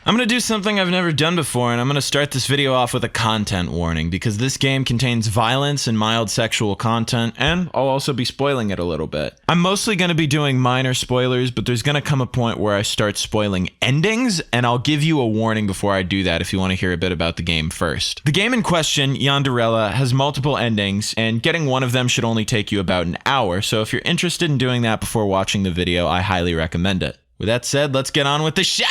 I'm gonna do something I've never done before, and I'm gonna start this video off with a content warning, because this game contains violence and mild sexual content, and I'll also be spoiling it a little bit. I'm mostly gonna be doing minor spoilers, but there's gonna come a point where I start spoiling endings, and I'll give you a warning before I do that if you want to hear a bit about the game first. The game in question, Yanderella, has multiple endings, and getting one of them should only take you about an hour, so if you're interested in doing that before watching the video, I highly recommend it. With that said, let's get on with the show!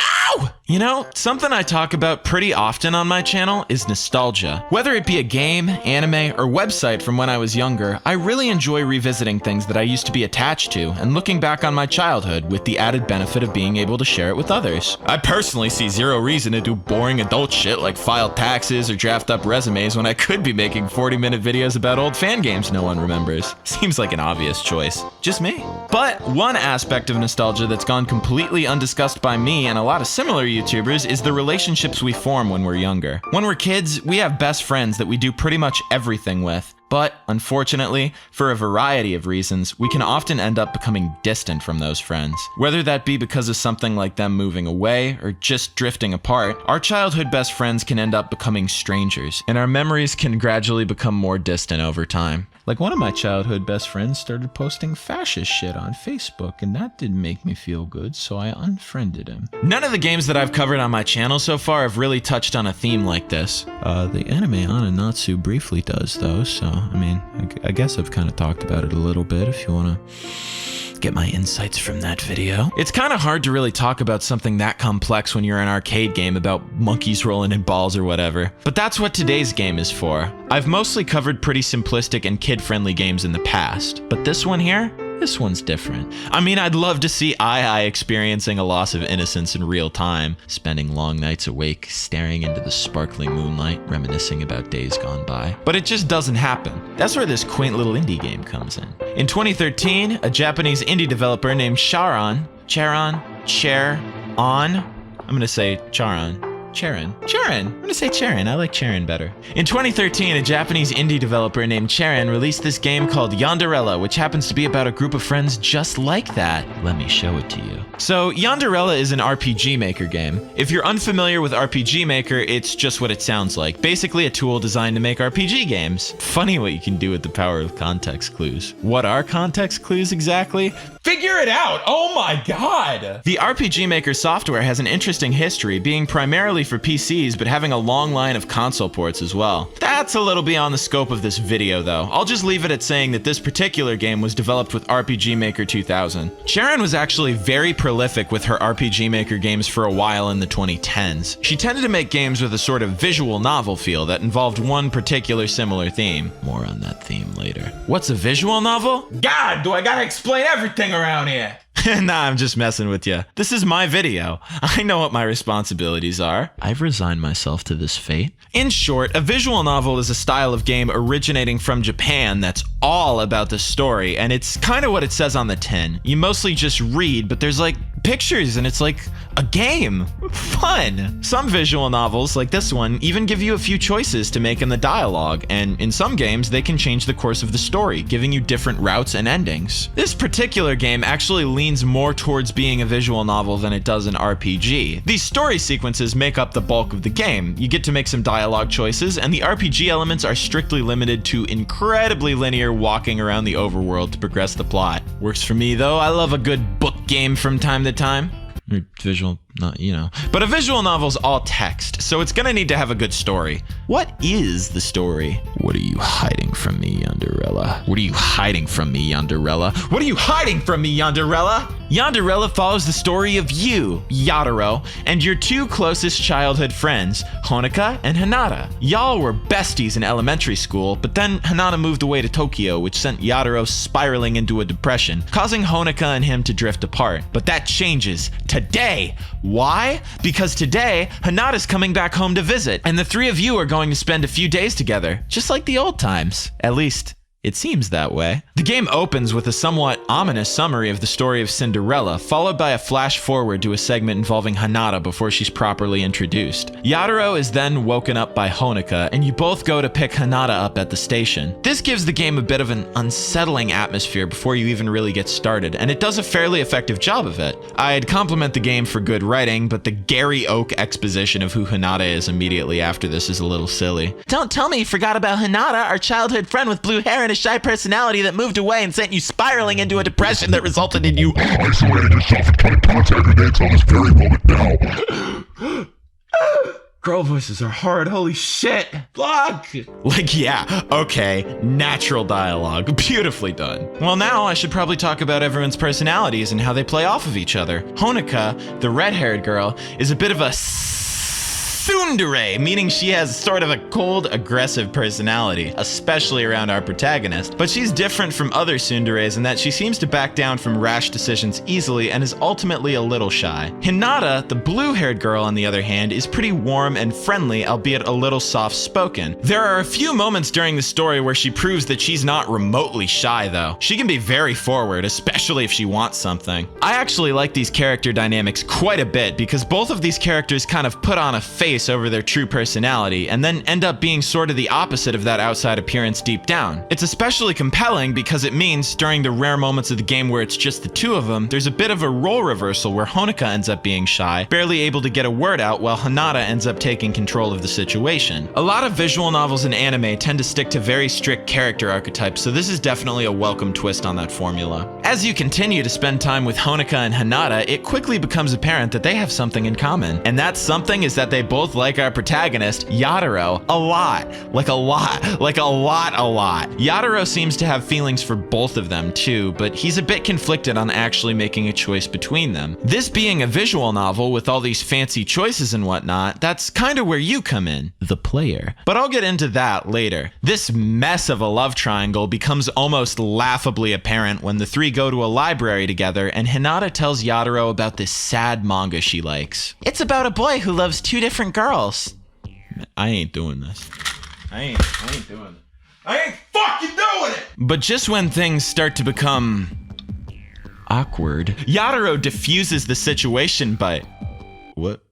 You know, something I talk about pretty often on my channel is nostalgia. Whether it be a game, anime, or website from when I was younger, I really enjoy revisiting things that I used to be attached to and looking back on my childhood with the added benefit of being able to share it with others. I personally see zero reason to do boring adult shit like file taxes or draft up resumes when I could be making 40-minute videos about old fan games no one remembers. Seems like an obvious choice. Just me. But one aspect of nostalgia that's gone completely undiscussed by me and a lot of similar YouTubers is the relationships we form when we're younger. When we're kids, we have best friends that we do pretty much everything with. But, unfortunately, for a variety of reasons, we can often end up becoming distant from those friends. Whether that be because of something like them moving away or just drifting apart, our childhood best friends can end up becoming strangers, and our memories can gradually become more distant over time. Like one of my childhood best friends started posting fascist shit on Facebook, and that didn't make me feel good, so I unfriended him. None of the games that I've covered on my channel so far have really touched on a theme like this. The anime Ananatsu briefly does though, so I mean, I guess I've kind of talked about it a little bit if you want to get my insights from that video. It's kind of hard to really talk about something that complex when you're an arcade game about monkeys rolling in balls or whatever. But that's what today's game is for. I've mostly covered pretty simplistic and kid-friendly games in the past, but this one here? This one's different. I mean, I'd love to see Ai experiencing a loss of innocence in real time, spending long nights awake, staring into the sparkling moonlight, reminiscing about days gone by. But it just doesn't happen. That's where this quaint little indie game comes in. In 2013, a Japanese indie developer named Charon, I'm gonna say Charon. Charon. I'm gonna say Charon. I like Charon better. In 2013, a Japanese indie developer named Charon released this game called Yonderella, which happens to be about a group of friends just like that. Let me show it to you. So, Yonderella is an RPG Maker game. If you're unfamiliar with RPG Maker, it's just what it sounds like. Basically a tool designed to make RPG games. Funny what you can do with the power of context clues. What are context clues exactly? Figure it out! Oh my god! The RPG Maker software has an interesting history, being primarily for PCs, but having a long line of console ports as well. That's a little beyond the scope of this video though. I'll just leave it at saying that this particular game was developed with RPG Maker 2000. Sharon was actually very prolific with her RPG Maker games for a while in the 2010s. She tended to make games with a sort of visual novel feel that involved one particular similar theme. More on that theme later. What's a visual novel? God, do I gotta explain everything around here? Nah, I'm just messing with you. This is my video. I know what my responsibilities are. I've resigned myself to this fate. In short, a visual novel is a style of game originating from Japan that's all about the story, and it's kind of what it says on the tin. You mostly just read, but there's like pictures and it's like a game. Fun. Some visual novels, like this one, even give you a few choices to make in the dialogue, and in some games they can change the course of the story, giving you different routes and endings. This particular game actually leans more towards being a visual novel than it does an RPG. These story sequences make up the bulk of the game. You get to make some dialogue choices, and the RPG elements are strictly limited to incredibly linear walking around the overworld to progress the plot. Works for me though. I love a good book game from time to time. Visual, not, you know. But a visual novel's all text, so it's gonna need to have a good story. What is the story? What are you hiding from me, Yonderella? What are you hiding from me, Yonderella? What are you hiding from me, Yonderella? Yonderella follows the story of you, Yatarou, and your two closest childhood friends, Honoka and Hinata. Y'all were besties in elementary school, but then Hinata moved away to Tokyo, which sent Yatarou spiraling into a depression, causing Honoka and him to drift apart. But that changes today. Why? Because today, Hinata's coming back home to visit, and the three of you are going to spend a few days together, just like the old times. At least, It seems that way. The game opens with a somewhat ominous summary of the story of Cinderella, followed by a flash forward to a segment involving Hinata before she's properly introduced. Yatarou is then woken up by Honoka, and you both go to pick Hinata up at the station. This gives the game a bit of an unsettling atmosphere before you even really get started, and it does a fairly effective job of it. I'd compliment the game for good writing, but the Gary Oak exposition of who Hinata is immediately after this is a little silly. Don't tell me you forgot about Hinata, our childhood friend with blue hair and a shy personality that moved away and sent you spiraling into a depression that resulted in you isolating yourself and cutting contact every day until this very moment now. Girl voices are hard, holy shit. Block! Like, yeah, okay, natural dialogue, beautifully done. Well, now I should probably talk about everyone's personalities and how they play off of each other. Honoka, the red-haired girl, is a bit of a tsundere, meaning she has sort of a cold, aggressive personality, especially around our protagonist. But she's different from other tsunderes in that she seems to back down from rash decisions easily and is ultimately a little shy. Hinata, the blue-haired girl, on the other hand, is pretty warm and friendly, albeit a little soft-spoken. There are a few moments during the story where she proves that she's not remotely shy, though. She can be very forward, especially if she wants something. I actually like these character dynamics quite a bit because both of these characters kind of put on a face over their true personality and then end up being sort of the opposite of that outside appearance deep down. It's especially compelling because it means during the rare moments of the game where it's just the two of them, there's a bit of a role reversal where Honoka ends up being shy, barely able to get a word out, while Hinata ends up taking control of the situation. A lot of visual novels and anime tend to stick to very strict character archetypes, so this is definitely a welcome twist on that formula. As you continue to spend time with Honoka and Hinata, it quickly becomes apparent that they have something in common, and that something is that they both like our protagonist, Yatarou, a lot. Yatarou seems to have feelings for both of them too, but he's a bit conflicted on actually making a choice between them. This being a visual novel with all these fancy choices and whatnot, that's kind of where you come in, the player. But I'll get into that later. This mess of a love triangle becomes almost laughably apparent when the three go to a library together and Hinata tells Yatarou about this sad manga she likes. It's about a boy who loves two different girls. I ain't doing this. I ain't doing it. I ain't fucking doing it! But just when things start to become awkward, Yatarou diffuses the situation by... What?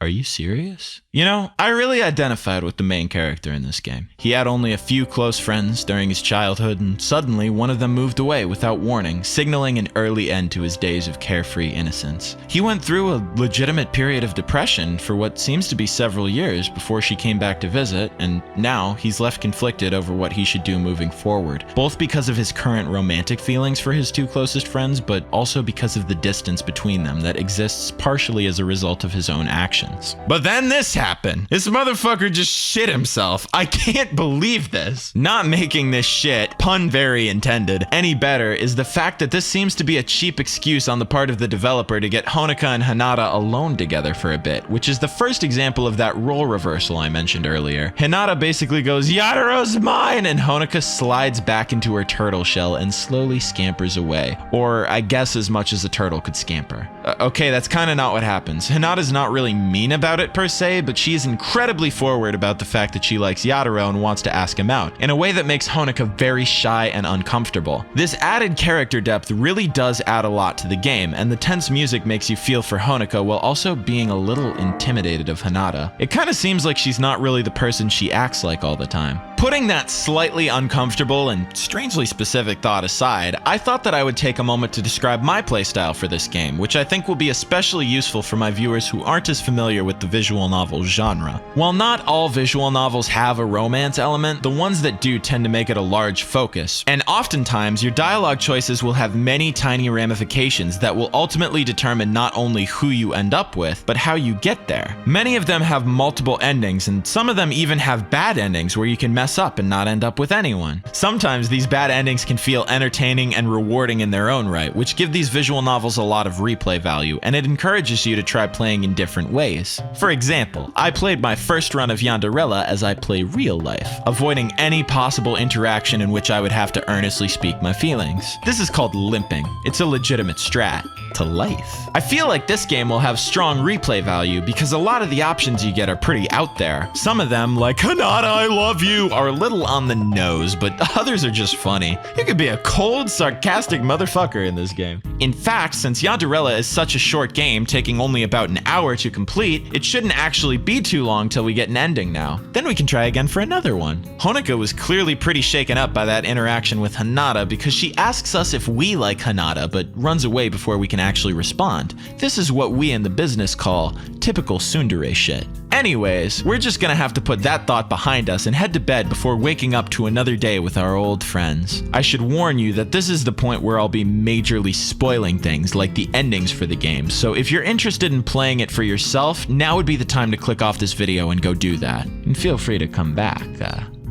Are you serious? You know, I really identified with the main character in this game. He had only a few close friends during his childhood, and suddenly one of them moved away without warning, signaling an early end to his days of carefree innocence. He went through a legitimate period of depression for what seems to be several years before she came back to visit, and now he's left conflicted over what he should do moving forward, both because of his current romantic feelings for his two closest friends, but also because of the distance between them that exists partially as a result of his own actions. But then this happened. This motherfucker just shit himself. I can't believe this. Not making this shit, pun very intended, any better is the fact that this seems to be a cheap excuse on the part of the developer to get Honoka and Hinata alone together for a bit, which is the first example of that role reversal I mentioned earlier. Hinata basically goes, "Yatarou's mine!" and Honoka slides back into her turtle shell and slowly scampers away. Or I guess as much as a turtle could scamper. Okay, that's kind of not what happens. Hinata's not really mean about it per se, but she is incredibly forward about the fact that she likes Yatarou and wants to ask him out, in a way that makes Honoka very shy and uncomfortable. This added character depth really does add a lot to the game, and the tense music makes you feel for Honoka while also being a little intimidated of Hinata. It kind of seems like she's not really the person she acts like all the time. Putting that slightly uncomfortable and strangely specific thought aside, I thought that I would take a moment to describe my playstyle for this game, which I think will be especially useful for my viewers who aren't as familiar with the visual novel genre. While not all visual novels have a romance element, the ones that do tend to make it a large focus. And oftentimes, your dialogue choices will have many tiny ramifications that will ultimately determine not only who you end up with, but how you get there. Many of them have multiple endings, and some of them even have bad endings where you can mess up and not end up with anyone. Sometimes these bad endings can feel entertaining and rewarding in their own right, which give these visual novels a lot of replay value, and it encourages you to try playing in different ways. For example, I played my first run of Yonderella as I play real life, avoiding any possible interaction in which I would have to earnestly speak my feelings. This is called limping. It's a legitimate strat to life. I feel like this game will have strong replay value because a lot of the options you get are pretty out there. Some of them, like "Hinata, I love you," are a little on the nose, but others are just funny. You could be a cold, sarcastic motherfucker in this game. In fact, since Yanderella is such a short game, taking only about an hour to complete, it shouldn't actually be too long till we get an ending now. Then we can try again for another one. Honoka was clearly pretty shaken up by that interaction with Hinata because she asks us if we like Hinata, but runs away before we can actually respond. This is what we in the business call typical tsundere shit. Anyways, we're just gonna have to put that thought behind us and head to bed before waking up to another day with our old friends. I should warn you that this is the point where I'll be majorly spoiling things like the endings for the game, so if you're interested in playing it for yourself, now would be the time to click off this video and go do that. And feel free to come back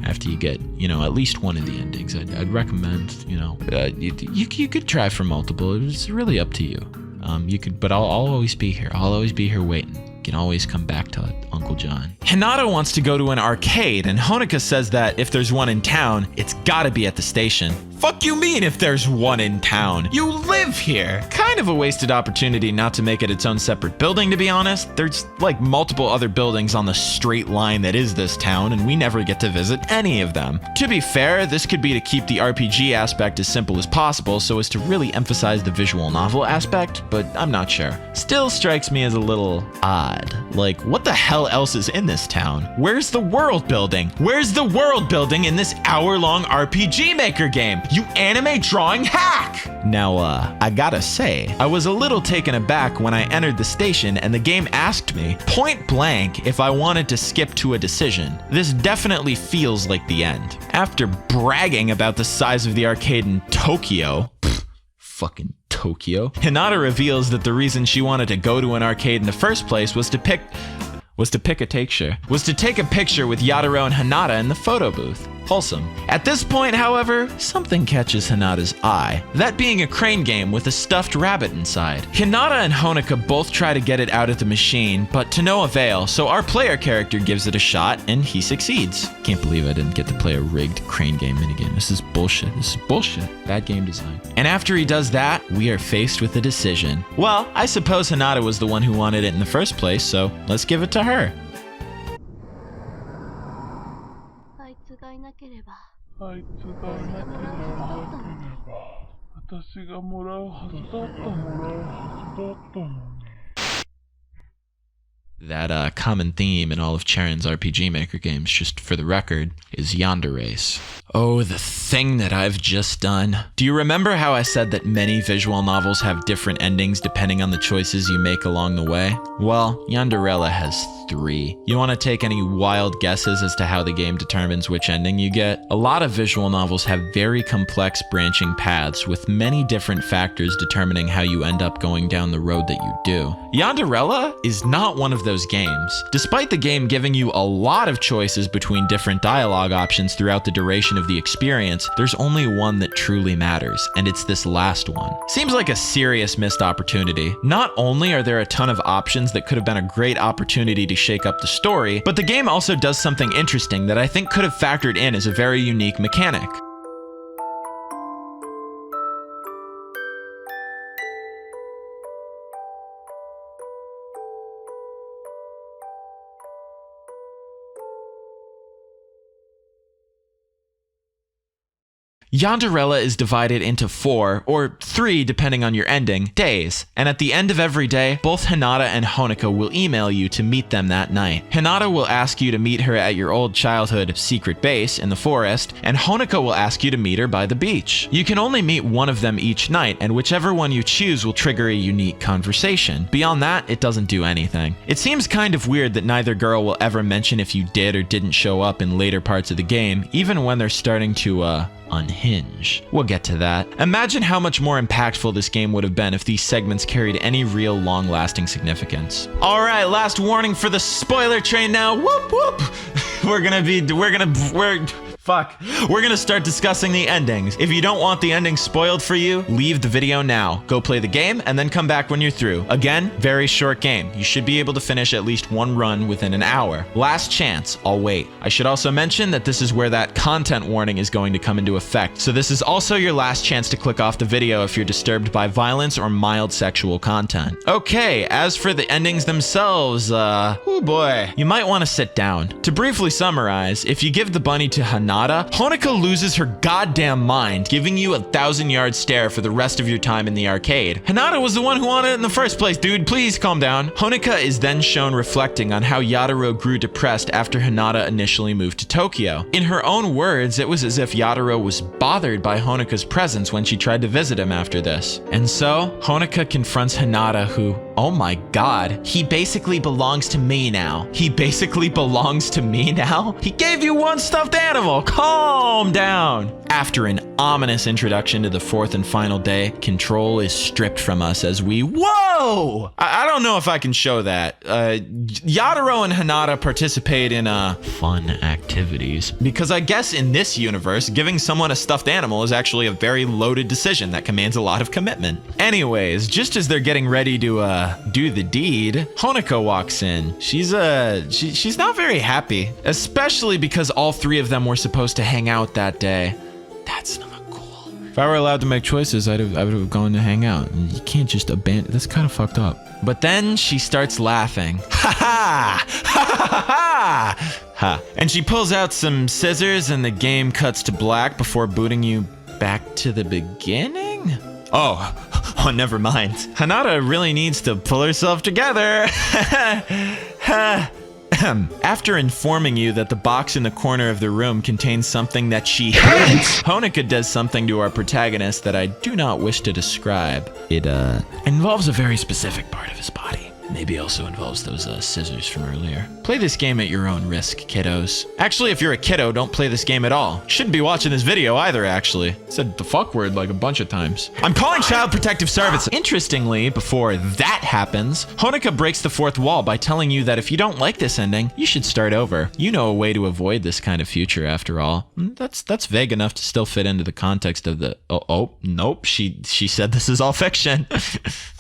after you get, at least one of the endings. I'd recommend, you could try for multiple. It's really up to you. But I'll always be here. I'll always be here waiting. You can always come back to Uncle John. Hinata wants to go to an arcade, and Honoka says that if there's one in town, it's gotta be at the station. Fuck you mean if there's one in town? You live here! Kind of a wasted opportunity not to make it its own separate building, to be honest. There's like multiple other buildings on the straight line that is this town, and we never get to visit any of them. To be fair, this could be to keep the RPG aspect as simple as possible so as to really emphasize the visual novel aspect, but I'm not sure. Still strikes me as a little odd. Like, what the hell else is in this town? Where's the world building? Where's the world building in this hour-long RPG Maker game? You anime drawing hack! Now, I gotta say, I was a little taken aback when I entered the station and the game asked me, point blank, if I wanted to skip to a decision. This definitely feels like the end. After bragging about the size of the arcade in Tokyo, fucking Tokyo, Hinata reveals that the reason she wanted to go to an arcade in the first place was to take a picture with Yatarou and Hinata in the photo booth. Wholesome. At this point, however, something catches Hinata's eye, that being a crane game with a stuffed rabbit inside. Hinata and Honoka both try to get it out of the machine, but to no avail, so our player character gives it a shot, and he succeeds. Can't believe I didn't get to play a rigged crane game minigame. This is bullshit. Bad game design. And after he does that, we are faced with a decision. Well, I suppose Hinata was the one who wanted it in the first place, so let's give it to her. あいつがいなければ私がもらうはずだったのに That common theme in all of Charon's RPG Maker games, just for the record, is Yandere. Oh, the thing that I've just done. Do you remember how I said that many visual novels have different endings depending on the choices you make along the way? Well, Yonderella has 3. You want to take any wild guesses as to how the game determines which ending you get? A lot of visual novels have very complex branching paths with many different factors determining how you end up going down the road that you do. Yonderella is not one of those games. Despite the game giving you a lot of choices between different dialogue options throughout the duration of the experience, there's only one that truly matters, and it's this last one. Seems like a serious missed opportunity. Not only are there a ton of options that could have been a great opportunity to shake up the story, but the game also does something interesting that I think could have factored in as a very unique mechanic. Yanderella is divided into 4, or 3 depending on your ending, days, and at the end of every day, both Hinata and Honoka will email you to meet them that night. Hinata will ask you to meet her at your old childhood secret base in the forest, and Honoka will ask you to meet her by the beach. You can only meet one of them each night, and whichever one you choose will trigger a unique conversation. Beyond that, it doesn't do anything. It seems kind of weird that neither girl will ever mention if you did or didn't show up in later parts of the game, even when they're starting to, unhinge. We'll get to that. Imagine how much more impactful this game would have been if these segments carried any real long-lasting significance. All right, last warning for the spoiler train now. Whoop whoop. We're Fuck. We're gonna start discussing the endings. If you don't want the ending spoiled for you, leave the video now. Go play the game and then come back when you're through. Again, very short game. You should be able to finish at least one run within an hour. Last chance, I'll wait. I should also mention that this is where that content warning is going to come into effect. So this is also your last chance to click off the video if you're disturbed by violence or mild sexual content. Okay, as for the endings themselves, oh boy, you might want to sit down. To briefly summarize, if you give the bunny to Hinata, Honoka loses her goddamn mind, giving you a 1,000-yard stare for the rest of your time in the arcade. Hinata was the one who wanted it in the first place, dude. Please calm down. Honoka is then shown reflecting on how Yatarou grew depressed after Hinata initially moved to Tokyo. In her own words, it was as if Yatarou was bothered by Honoka's presence when she tried to visit him after this. And so, Honoka confronts Hinata, who, oh my god, he basically belongs to me now. He basically belongs to me now? He gave you one stuffed animal. Calm down. After an ominous introduction to the fourth and final day, control is stripped from us as we, whoa! I don't know if I can show that. Yatarou and Hinata participate in fun activities. Because I guess in this universe, giving someone a stuffed animal is actually a very loaded decision that commands a lot of commitment. Anyways, just as they're getting ready to do the deed, Honoka walks in. She's not very happy, especially because all three of them were supposed to hang out that day. That's not cool. If I were allowed to make choices, I would have gone to hang out. You can't just abandon. That's kind of fucked up. But then she starts laughing. Ha ha! Ha ha ha! Ha. And she pulls out some scissors and the game cuts to black before booting you back to the beginning? Oh, never mind. Hinata really needs to pull herself together. After informing you that the box in the corner of the room contains something that she hates, Honoka does something to our protagonist that I do not wish to describe. It involves a very specific part of his body. Maybe also involves those scissors from earlier. Play this game at your own risk, kiddos. Actually, if you're a kiddo, don't play this game at all. Shouldn't be watching this video either, actually. Said the fuck word like a bunch of times. I'm calling Child Protective Services. Interestingly, before that happens, Honoka breaks the fourth wall by telling you that if you don't like this ending, you should start over. You know a way to avoid this kind of future, after all. That's vague enough to still fit into the context of the... Oh, nope. She said this is all fiction.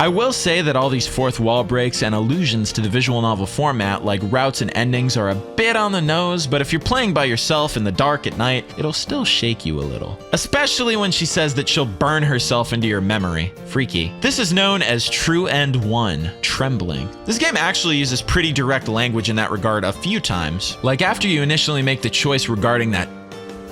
I will say that all these fourth wall breaks and allusions to the visual novel format, like routes and endings, are a bit on the nose, but if you're playing by yourself in the dark at night, it'll still shake you a little. Especially when she says that she'll burn herself into your memory. Freaky. This is known as True End 1, Trembling. This game actually uses pretty direct language in that regard a few times. Like after you initially make the choice regarding that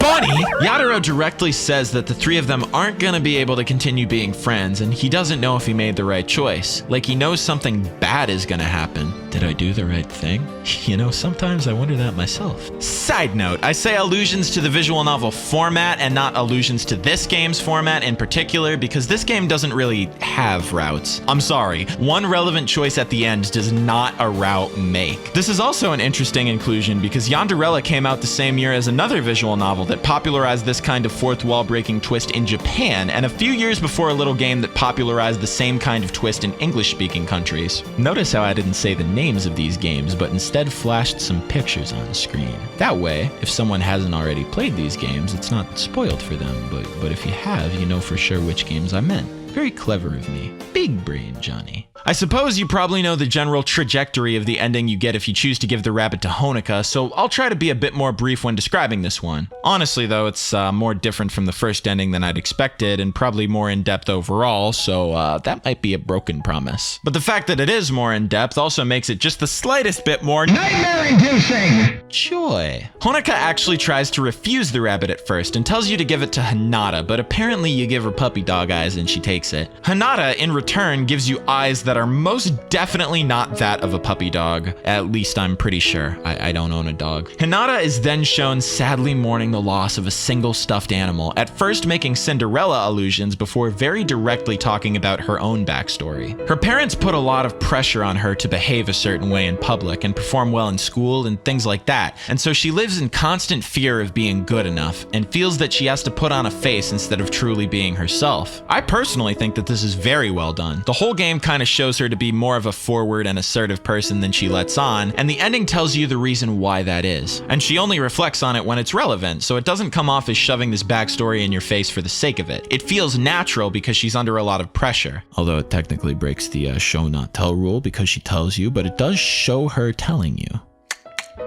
bunny, Yatarou directly says that the three of them aren't gonna be able to continue being friends, and he doesn't know if he made the right choice. Like he knows something bad is gonna happen. Did I do the right thing? You know, sometimes I wonder that myself. Side note, I say allusions to the visual novel format and not allusions to this game's format in particular because this game doesn't really have routes. I'm sorry, one relevant choice at the end does not a route make. This is also an interesting inclusion because Yonderella came out the same year as another visual novel that popularized this kind of fourth wall breaking twist in Japan, and a few years before a little game that popularized the same kind of twist in English-speaking countries. Notice how I didn't say the names of these games, but instead flashed some pictures on screen. That way, if someone hasn't already played these games, it's not spoiled for them, but if you have, you know for sure which games I meant. Very clever of me. Big brain, Jonii. I suppose you probably know the general trajectory of the ending you get if you choose to give the rabbit to Honoka, so I'll try to be a bit more brief when describing this one. Honestly though, it's more different from the first ending than I'd expected, and probably more in-depth overall, so that might be a broken promise. But the fact that it is more in-depth also makes it just the slightest bit more nightmare-inducing joy. Honoka actually tries to refuse the rabbit at first and tells you to give it to Hinata, but apparently you give her puppy dog eyes and she takes it. Hinata, in return, gives you eyes that are most definitely not that of a puppy dog. At least I'm pretty sure. I don't own a dog. Hinata is then shown sadly mourning the loss of a single stuffed animal, at first making Cinderella allusions before very directly talking about her own backstory. Her parents put a lot of pressure on her to behave a certain way in public and perform well in school and things like that, and so she lives in constant fear of being good enough and feels that she has to put on a face instead of truly being herself. I personally think that this is very well done. The whole game kind of shows her to be more of a forward and assertive person than she lets on, and the ending tells you the reason why that is. And she only reflects on it when it's relevant, so it doesn't come off as shoving this backstory in your face for the sake of it. It feels natural because she's under a lot of pressure. Although it technically breaks the show not tell rule because she tells you, but it does show her telling you.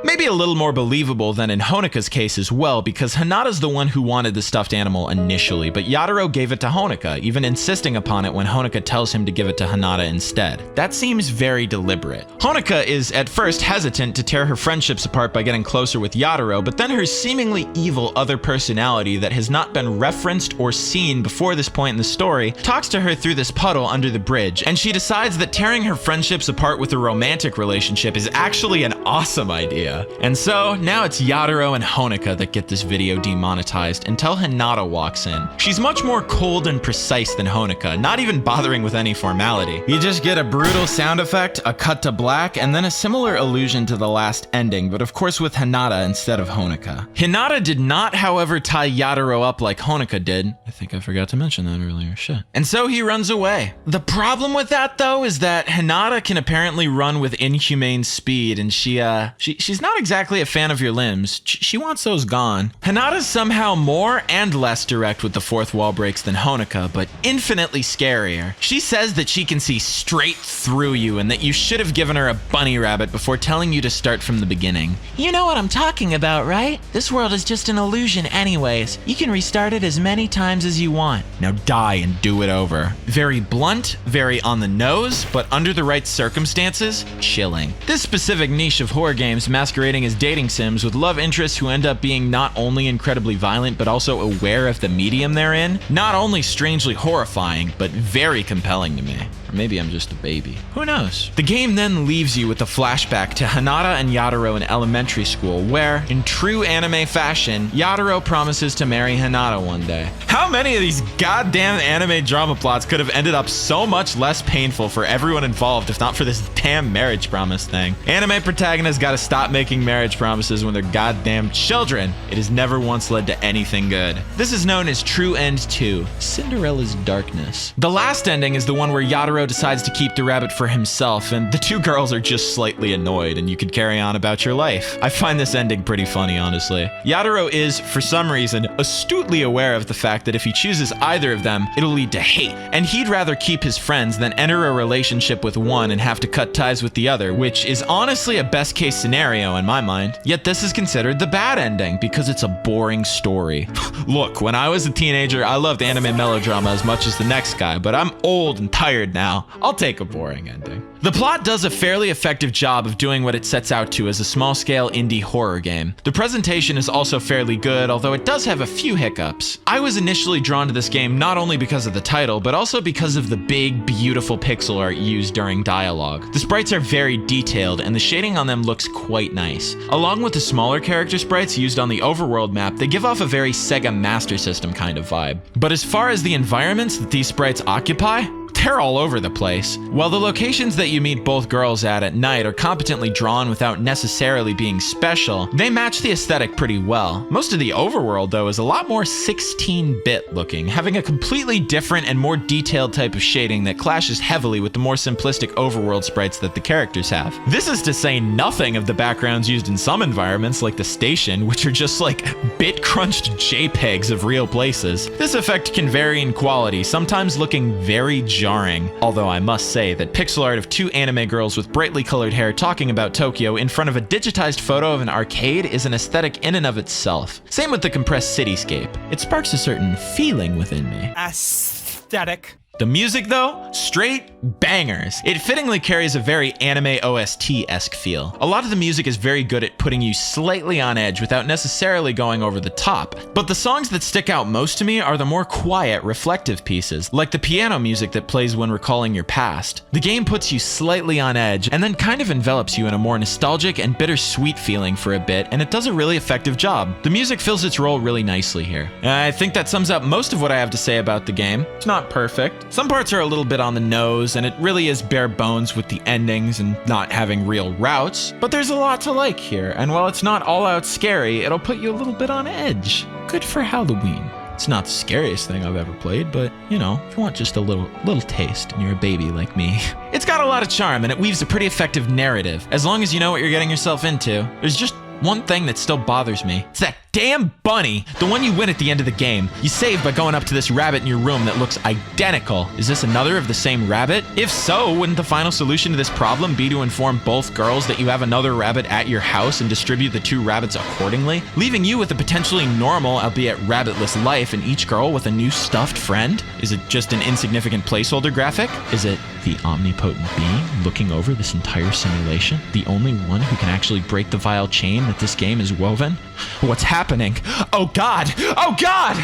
Maybe a little more believable than in Honoka's case as well, because Hinata's the one who wanted the stuffed animal initially, but Yatarou gave it to Honoka, even insisting upon it when Honoka tells him to give it to Hinata instead. That seems very deliberate. Honoka is at first hesitant to tear her friendships apart by getting closer with Yatarou, but then her seemingly evil other personality that has not been referenced or seen before this point in the story talks to her through this puddle under the bridge, and she decides that tearing her friendships apart with a romantic relationship is actually an awesome idea. And so, now it's Yatarou and Honoka that get this video demonetized until Hinata walks in. She's much more cold and precise than Honoka, not even bothering with any formality. You just get a brutal sound effect, a cut to black, and then a similar allusion to the last ending, but of course with Hinata instead of Honoka. Hinata did not, however, tie Yatarou up like Honoka did. I think I forgot to mention that earlier, shit. And so he runs away. The problem with that, though, is that Hinata can apparently run with inhumane speed, and she's not exactly a fan of your limbs. She wants those gone. Hinata's somehow more and less direct with the fourth wall breaks than Honoka, but infinitely scarier. She says that she can see straight through you and that you should have given her a bunny rabbit before telling you to start from the beginning. You know what I'm talking about, right? This world is just an illusion anyways. You can restart it as many times as you want. Now die and do it over. Very blunt, very on the nose, but under the right circumstances, chilling. This specific niche of horror games masquerading as dating sims with love interests who end up being not only incredibly violent but also aware of the medium they're in, not only strangely horrifying, but very compelling to me. Or maybe I'm just a baby. Who knows? The game then leaves you with a flashback to Hinata and Yatarou in elementary school, where, in true anime fashion, Yatarou promises to marry Hinata one day. How many of these goddamn anime drama plots could have ended up so much less painful for everyone involved if not for this damn marriage promise thing? Anime protagonists gotta stop making marriage promises when they're goddamn children. It has never once led to anything good. This is known as True End 2, Cinderella's Darkness. The last ending is the one where Yatarou decides to keep the rabbit for himself, and the two girls are just slightly annoyed, and you can carry on about your life. I find this ending pretty funny, honestly. Yatarou is, for some reason, astutely aware of the fact that if he chooses either of them, it'll lead to hate, and he'd rather keep his friends than enter a relationship with one and have to cut ties with the other, which is honestly a best case scenario in my mind. Yet this is considered the bad ending because it's a boring story. Look, when I was a teenager, I loved anime melodrama as much as the next guy, but I'm old and tired now. I'll take a boring ending. The plot does a fairly effective job of doing what it sets out to as a small-scale indie horror game. The presentation is also fairly good, although it does have a few hiccups. I was initially drawn to this game not only because of the title, but also because of the big, beautiful pixel art used during dialogue. The sprites are very detailed, and the shading on them looks quite nice. Along with the smaller character sprites used on the overworld map, they give off a very Sega Master System kind of vibe. But as far as the environments that these sprites occupy, they're all over the place. While the locations that you meet both girls at night are competently drawn without necessarily being special, they match the aesthetic pretty well. Most of the overworld, though, is a lot more 16-bit looking, having a completely different and more detailed type of shading that clashes heavily with the more simplistic overworld sprites that the characters have. This is to say nothing of the backgrounds used in some environments, like the station, which are just like bit-crunched JPEGs of real places. This effect can vary in quality, sometimes looking very jarring, although I must say that pixel art of two anime girls with brightly colored hair talking about Tokyo in front of a digitized photo of an arcade is an aesthetic in and of itself. Same with the compressed cityscape. It sparks a certain feeling within me. Aesthetic. The music, though, straight bangers. It fittingly carries a very anime OST-esque feel. A lot of the music is very good at putting you slightly on edge without necessarily going over the top. But the songs that stick out most to me are the more quiet, reflective pieces, like the piano music that plays when recalling your past. The game puts you slightly on edge and then kind of envelops you in a more nostalgic and bittersweet feeling for a bit, and it does a really effective job. The music fills its role really nicely here. I think that sums up most of what I have to say about the game. It's not perfect. Some parts are a little bit on the nose, and it really is bare bones with the endings and not having real routes, but there's a lot to like here, and while it's not all out scary, it'll put you a little bit on edge. Good for Halloween. It's not the scariest thing I've ever played, but, you know, if you want just a little taste and you're a baby like me. It's got a lot of charm and it weaves a pretty effective narrative, as long as you know what you're getting yourself into. There's just one thing that still bothers me. It's that damn bunny! The one you win at the end of the game. You save by going up to this rabbit in your room that looks identical. Is this another of the same rabbit? If so, wouldn't the final solution to this problem be to inform both girls that you have another rabbit at your house and distribute the 2 rabbits accordingly? Leaving you with a potentially normal, albeit rabbitless life, and each girl with a new stuffed friend? Is it just an insignificant placeholder graphic? Is it the omnipotent being looking over this entire simulation? The only one who can actually break the vile chain that this game is woven? What's happening? Oh God! Oh God!